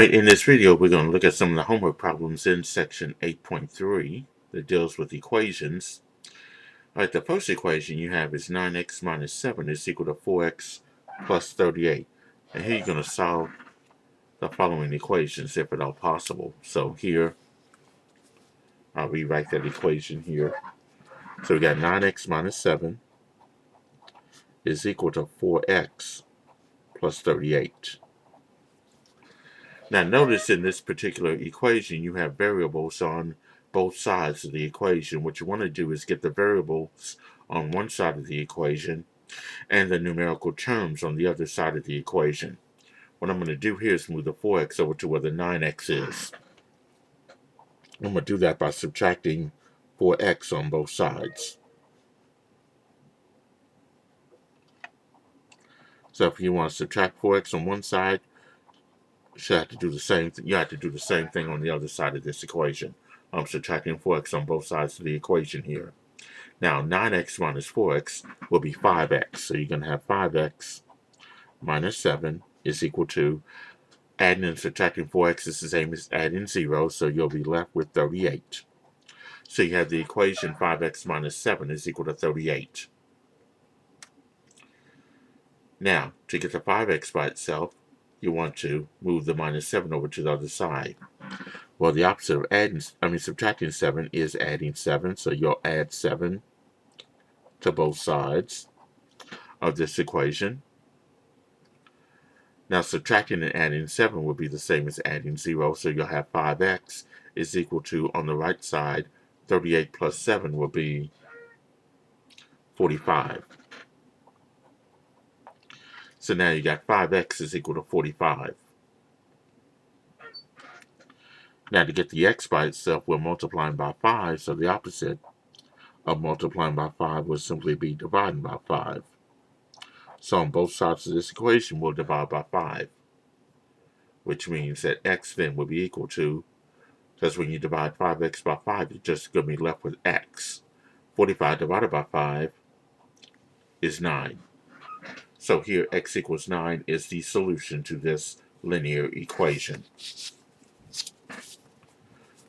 Alright, in this video we're going to look at some of the homework problems in section 8.3 that deals with equations. Alright, the first equation you have is 9x minus 7 is equal to 4x plus 38. And here you're going to solve the following equations if at all possible. So here, I'll rewrite that equation here. So we got 9x minus 7 is equal to 4x plus 38. Now notice in this particular equation you have variables on both sides of the equation. What you want to do is get the variables on one side of the equation and the numerical terms on the other side of the equation. What I'm going to do here is move the 4x over to where the 9x is. I'm going to do that by subtracting 4x on both sides. So if you want to subtract 4x on one side, you have to do the same thing on the other side of this equation. I'm subtracting 4x on both sides of the equation here. Now 9x minus 4x will be 5x. So you're going to have 5x minus 7 is equal to, adding and subtracting 4x is the same as adding 0, so you'll be left with 38. So you have the equation 5x minus 7 is equal to 38. Now, to get the 5x by itself, you want to move the minus 7 over to the other side. Well, the opposite of subtracting 7 is adding 7, so you'll add 7 to both sides of this equation. Now, subtracting and adding 7 will be the same as adding 0, so you'll have 5x is equal to, on the right side, 38 plus 7 will be 45. So now you got 5x is equal to 45. Now to get the x by itself, we're multiplying by 5, so the opposite of multiplying by 5 would simply be dividing by 5. So on both sides of this equation, we'll divide by 5, which means that x then will be equal to, because when you divide 5x by 5, you're just going to be left with x. 45 divided by 5 is 9. So here, x equals 9 is the solution to this linear equation.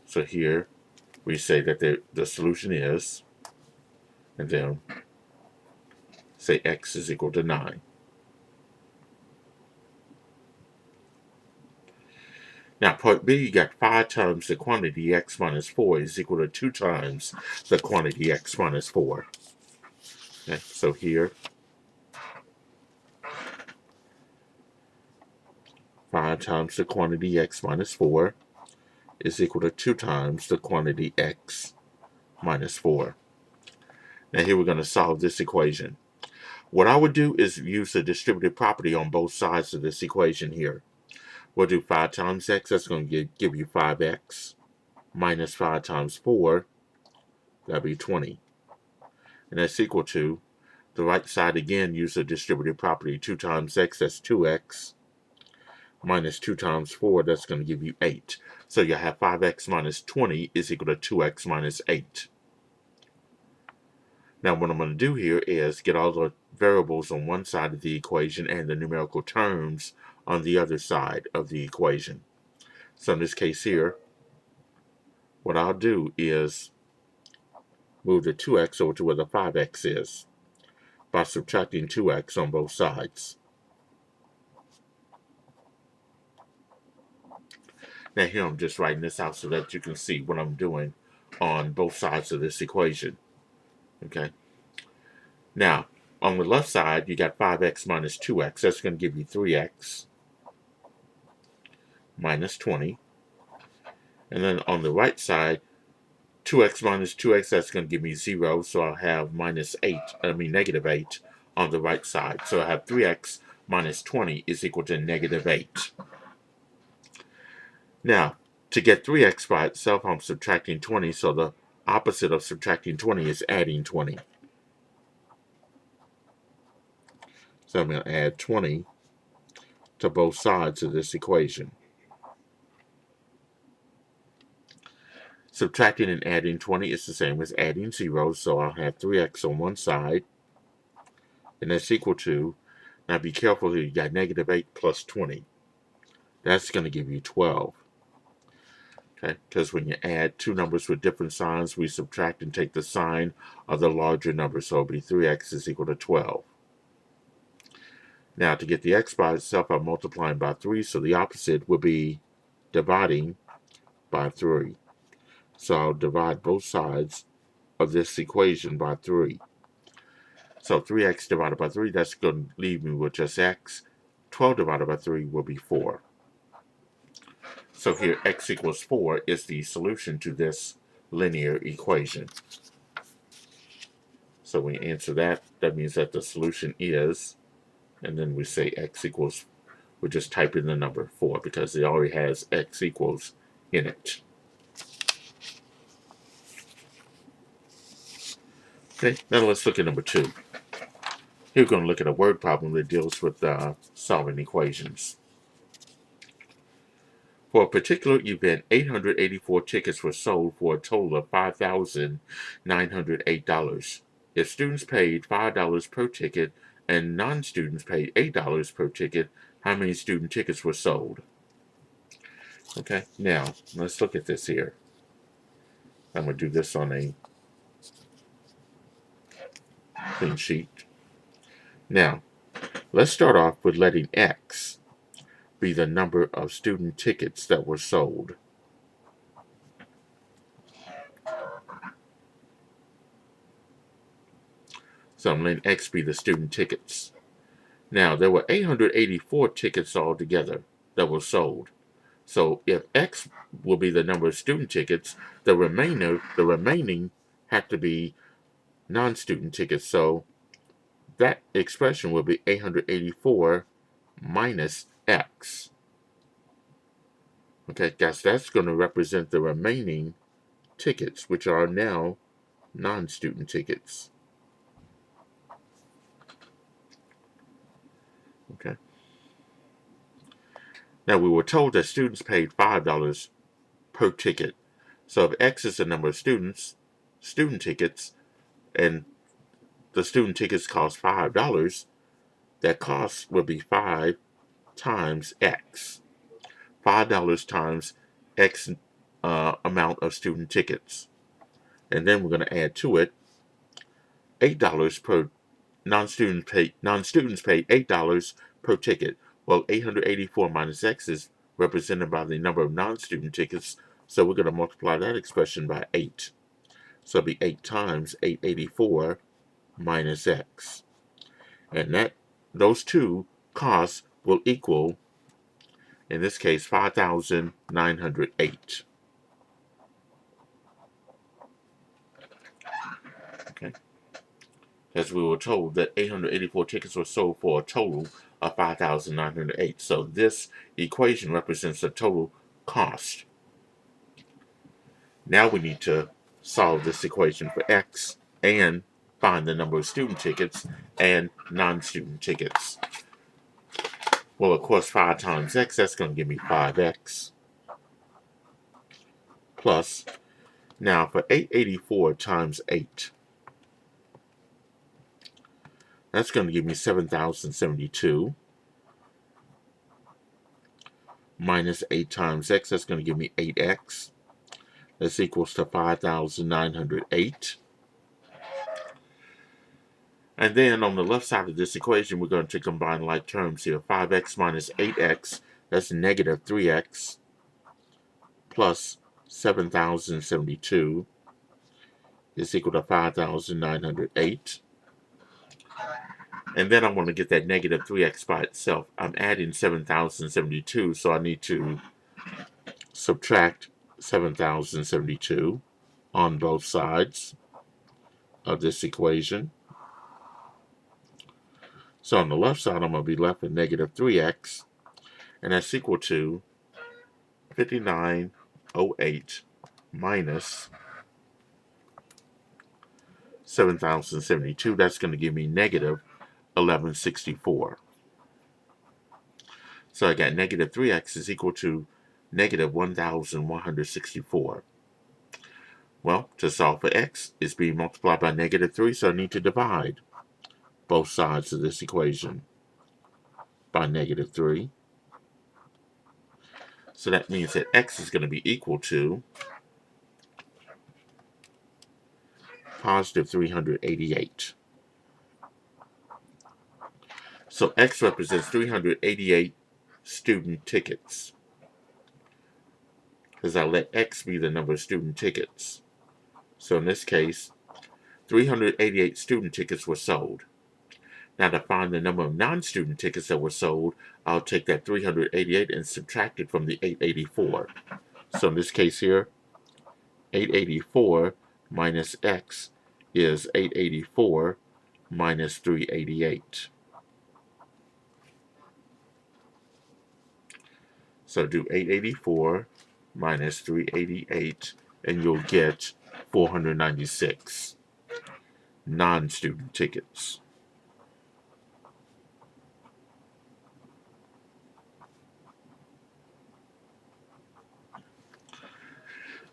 So here, we say that the solution is, and then say x is equal to 9. Now, part B, you got 5 times the quantity x minus 4 is equal to 2 times the quantity x minus 4. Okay, so here, 5 times the quantity x minus 4 is equal to 2 times the quantity x minus 4. Now here we're going to solve this equation. What I would do is use the distributive property on both sides of this equation here. We'll do 5 times x, that's going to give you 5x, minus 5 times 4, that'll be 20. And that's equal to, the right side again, use the distributive property, 2 times x, that's 2x, minus 2 times 4, that's going to give you 8. So you have 5x minus 20 is equal to 2x minus 8. Now what I'm going to do here is get all the variables on one side of the equation and the numerical terms on the other side of the equation. So in this case here, what I'll do is move the 2x over to where the 5x is by subtracting 2x on both sides. Now here I'm just writing this out so that you can see what I'm doing on both sides of this equation. Okay. Now, on the left side, you got 5x minus 2x. That's going to give you 3x minus 20. And then on the right side, 2x minus 2x, that's going to give me 0. So I'll have negative 8 on the right side. So I have 3x minus 20 is equal to negative 8. Now, to get 3x by itself, I'm subtracting 20, so the opposite of subtracting 20 is adding 20. So I'm going to add 20 to both sides of this equation. Subtracting and adding 20 is the same as adding 0, so I'll have 3x on one side, and that's equal to, now be careful here, you got negative 8 plus 20. That's going to give you 12. Okay, because when you add two numbers with different signs, we subtract and take the sign of the larger number. So it'll be 3x is equal to 12. Now, to get the x by itself, I'm multiplying by 3, so the opposite would be dividing by 3. So I'll divide both sides of this equation by 3. So 3x divided by 3, that's going to leave me with just x. 12 divided by 3 will be 4. So here, x equals 4 is the solution to this linear equation. So when we answer that, that means that the solution is, and then we say x equals, we just type in the number 4 because it already has x equals in it. Okay, now let's look at number 2. Here we're going to look at a word problem that deals with solving equations. For a particular event, 884 tickets were sold for a total of $5,908. If students paid $5 per ticket and non-students paid $8 per ticket, how many student tickets were sold? Okay, now let's look at this here. I'm going to do this on a clean sheet. Now, let's start off with letting x be the number of student tickets that were sold. So I'm letting x be the student tickets. Now, there were 884 tickets altogether that were sold. So if x will be the number of student tickets, the remaining had to be non-student tickets. So that expression will be 884 minus x. Okay, guys, that's going to represent the remaining tickets, which are now non-student tickets. Okay. Now, we were told that students paid $5 per ticket. So if x is the number of student tickets, and the student tickets cost $5, that cost will be 5 times x. $5 times x amount of student tickets. And then we're going to add to it $8 per non-students paid $8 per ticket. Well, 884 minus x is represented by the number of non-student tickets, so we're going to multiply that expression by 8. So it'll be 8 times 884 minus x. And those two costs will equal, in this case, 5,908. Okay. As we were told that 884 tickets were sold for a total of 5,908. So this equation represents the total cost. Now we need to solve this equation for x and find the number of student tickets and non-student tickets. Well, of course, 5 times x, that's going to give me 5x. Plus, now for 884 times 8, that's going to give me 7,072. Minus 8 times x, that's going to give me 8x. That's equals to 5,908. And then on the left side of this equation, we're going to combine like terms here. 5x minus 8x, that's negative 3x, plus 7,072 is equal to 5,908. And then I want to get that negative 3x by itself. I'm adding 7,072, so I need to subtract 7,072 on both sides of this equation. So on the left side, I'm going to be left with negative 3x, and that's equal to 5,908 minus 7,072. That's going to give me negative 1,164. So I got negative 3x is equal to negative 1,164. Well, to solve for x, it's being multiplied by negative 3, so I need to divide both sides of this equation by negative 3. So that means that x is going to be equal to positive 388. So x represents 388 student tickets, because I let x be the number of student tickets. So in this case, 388 student tickets were sold. Now to find the number of non-student tickets that were sold, I'll take that 388 and subtract it from the 884. So in this case here, 884 minus x is 884 minus 388. So do 884 minus 388 and you'll get 496 non-student tickets.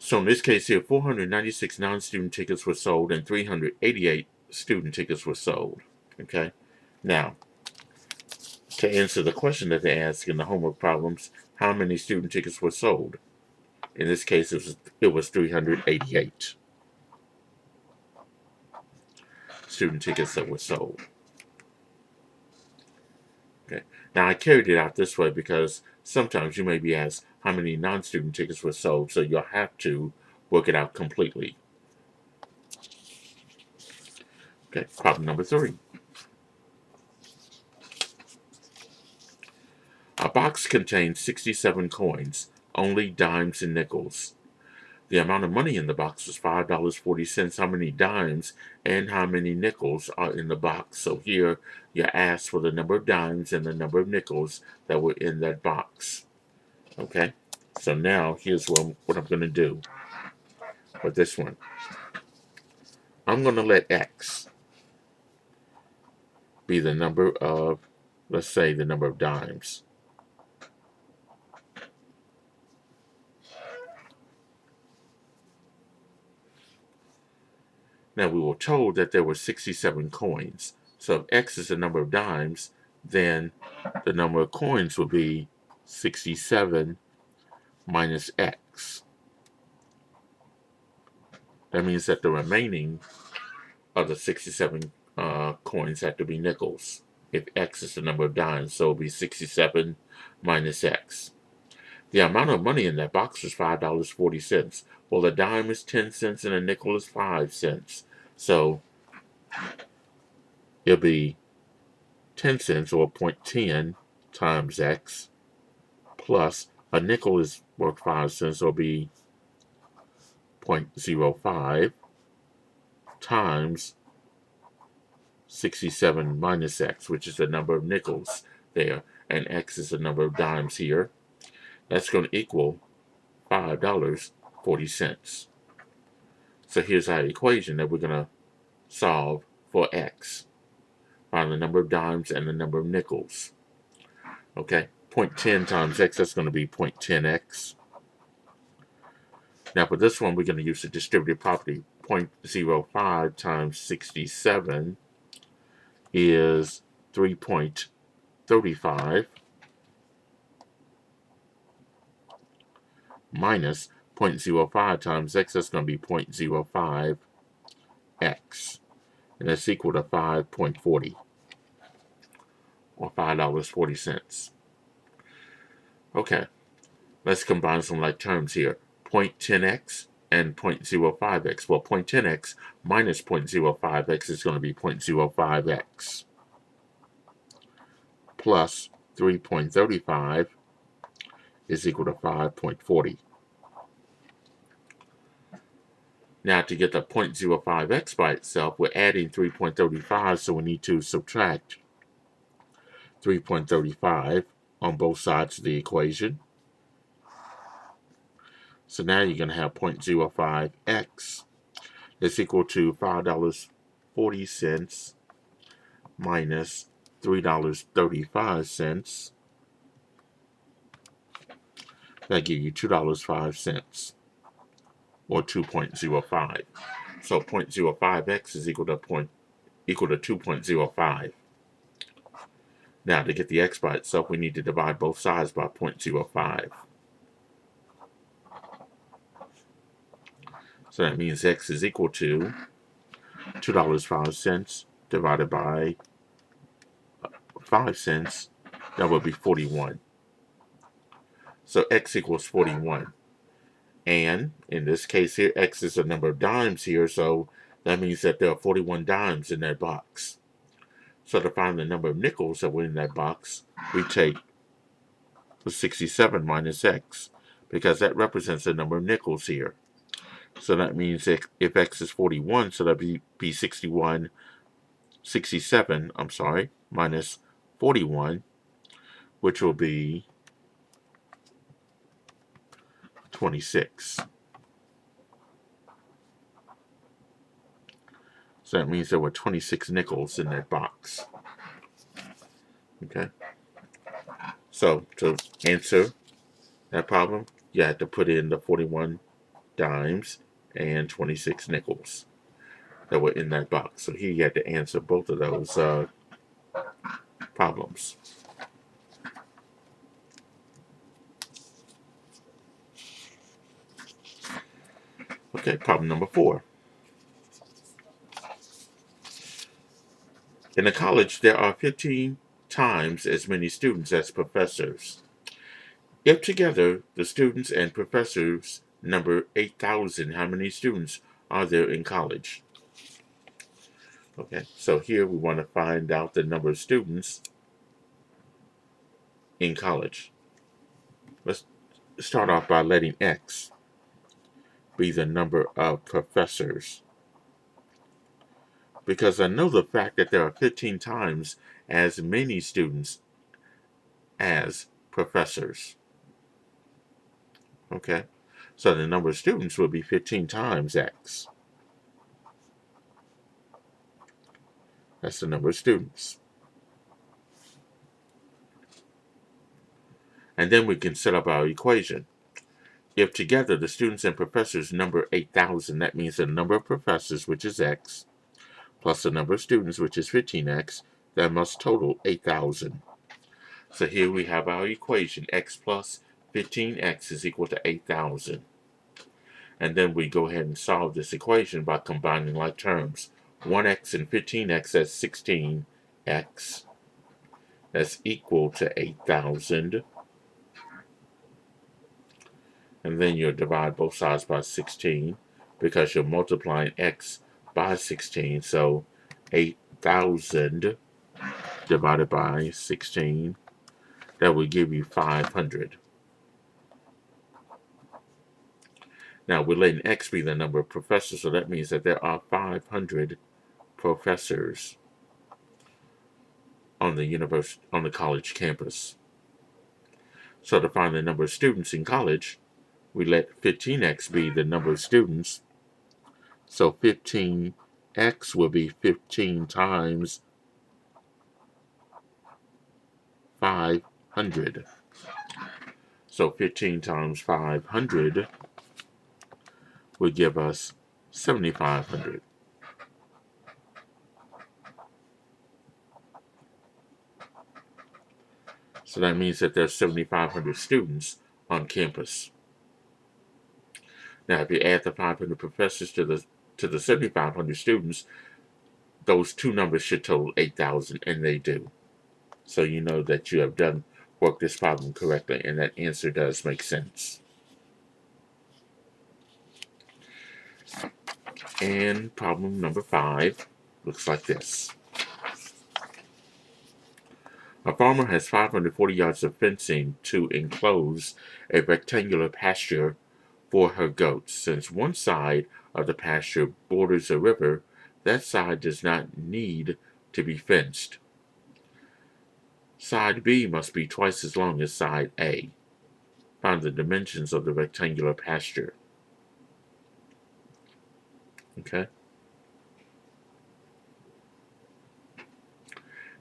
So in this case here, 496 non-student tickets were sold and 388 student tickets were sold. Okay? Now, to answer the question that they ask in the homework problems, how many student tickets were sold? In this case, it was 388 student tickets that were sold. Okay. Now, I carried it out this way because sometimes you may be asked how many non-student tickets were sold, so you'll have to work it out completely. Okay, problem number 3. A box contains 67 coins, only dimes and nickels. The amount of money in the box was $5.40. How many dimes and how many nickels are in the box? So here you're asked for the number of dimes and the number of nickels that were in that box. Okay, so now here's what I'm going to do with this one. I'm going to let x be the number of, let's say, the number of dimes. Now we were told that there were 67 coins. So if x is the number of dimes, then the number of coins would be 67 minus x. That means that the remaining of the 67 coins have to be nickels if x is the number of dimes. So it will be 67 minus x. The amount of money in that box was $5.40. Well, a dime is 10 cents and a nickel is 5 cents. So it'll be 10 cents or 0.10 times x plus a nickel is worth 5 cents, so it'll be 0.05 times 67 minus x, which is the number of nickels there, and x is the number of dimes here. That's going to equal $5.40. So here's our equation that we're going to solve for x. Find the number of dimes and the number of nickels. Okay, 0.10 times x, that's going to be 0.10x. Now for this one, we're going to use the distributive property. 0.05 times 67 is 3.35 minus 0.05 times x, that's going to be 0.05x. And that's equal to 5.40 or $5.40. Okay, let's combine some like terms here. 0.10x and 0.05x. Well, 0.10x minus 0.05x is going to be 0.05x plus 3.35 is equal to 5.40. Now to get the 0.05x by itself, we're adding 3.35, so we need to subtract 3.35 on both sides of the equation. So now you're going to have 0.05x that's equal to $5.40 minus $3.35. That gives you $2.05 or 2.05. So 0.05x is equal to 2.05. Now to get the x by itself, we need to divide both sides by 0.05. So that means x is equal to $2.05 divided by 5 cents. That would be 41. So x equals 41. And in this case here, x is a number of dimes here, so that means that there are 41 dimes in that box. So to find the number of nickels that were in that box, we take the 67 minus x, because that represents the number of nickels here. So that means if x is 41, so that would be 67, minus 41, which will be 26. So that means there were 26 nickels in that box. Okay. So to answer that problem, you had to put in the 41 dimes and 26 nickels that were in that box. So here you had to answer both of those problems. Okay, problem number 4. In a college, there are 15 times as many students as professors. If together the students and professors number 8,000, how many students are there in college? Okay, so here we want to find out the number of students in college. Let's start off by letting x be the number of professors, because I know the fact that there are 15 times as many students as professors. Okay, so the number of students will be 15 times x. That's the number of students. And then we can set up our equation. If together the students and professors number 8,000, that means the number of professors, which is x, plus the number of students, which is 15x, that must total 8,000. So here we have our equation. X plus 15x is equal to 8,000. And then we go ahead and solve this equation by combining like terms. 1x and 15x, that's 16x. That's equal to 8,000. And then you'll divide both sides by 16 because you're multiplying x by 16. So 8,000 divided by 16, that will give you 500. Now we're letting x be the number of professors, so that means that there are 500 professors on the college campus. So to find the number of students in college, we let 15x be the number of students. So 15x will be 15 times 500. So 15 times 500 would give us 7,500. So that means that there's 7,500 students on campus. Now, if you add the 500 professors to the 7,500 students, those two numbers should total 8,000, and they do. So you know that you have worked this problem correctly, and that answer does make sense. And problem number 5 looks like this. A farmer has 540 yards of fencing to enclose a rectangular pasture for her goats. Since one side of the pasture borders a river, that side does not need to be fenced. Side B must be twice as long as side A. Find the dimensions of the rectangular pasture. Okay.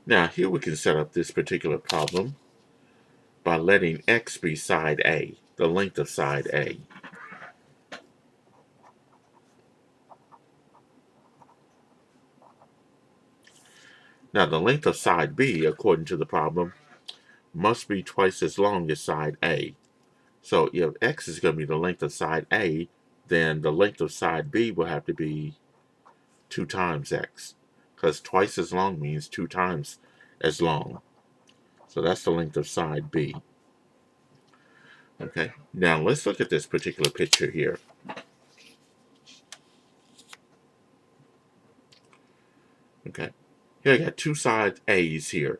Now here we can set up this particular problem by letting x be side A, the length of side A. Now the length of side B, according to the problem, must be twice as long as side A. So if x is going to be the length of side A, then the length of side B will have to be 2 times x, because twice as long means 2 times as long. So that's the length of side B. Okay, now let's look at this particular picture here. Okay, here I got two sides A's here,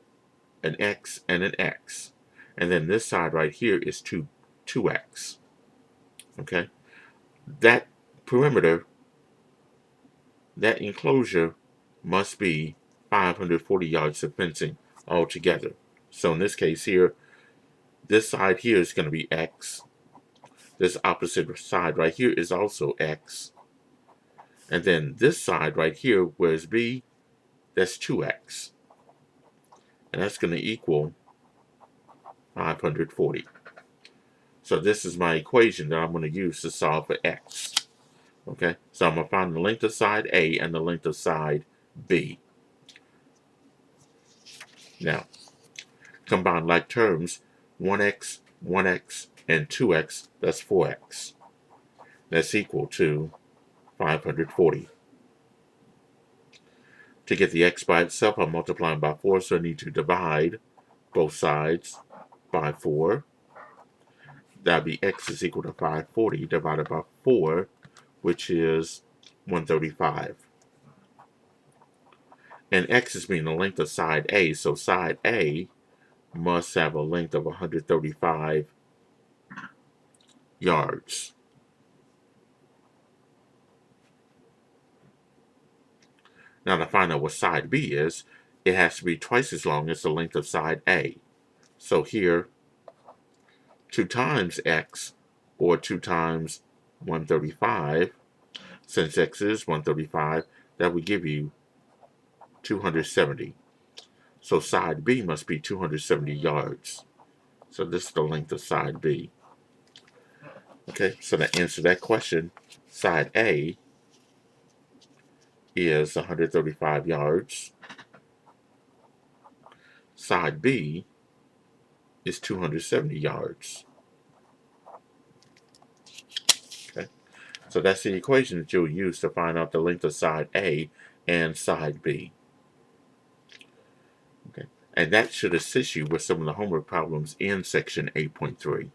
an x and an x. And then this side right here is 2x. Okay, that perimeter, that enclosure must be 540 yards of fencing altogether. So in this case here, this side here is going to be x. This opposite side right here is also x. And then this side right here, where it's b, that's 2x. And that's going to equal 540. So this is my equation that I'm going to use to solve for x. Okay, so I'm going to find the length of side A and the length of side B. Now, combine like terms, 1x, 1x, and 2x, that's 4x. That's equal to 540. To get the x by itself, I'm multiplying by 4, so I need to divide both sides by 4. That would be x is equal to 540 divided by 4, which is 135. And x is being the length of side A, so side A must have a length of 135 yards. Now to find out what side B is, it has to be twice as long as the length of side A. So here, 2 times x, or 2 times 135, since x is 135, that would give you 270. So side B must be 270 yards. So this is the length of side B. Okay, so to answer that question, side A is 135 yards. Side B is 270 yards. Okay, so that's the equation that you'll use to find out the length of side A and side B. Okay, and that should assist you with some of the homework problems in section 8.3.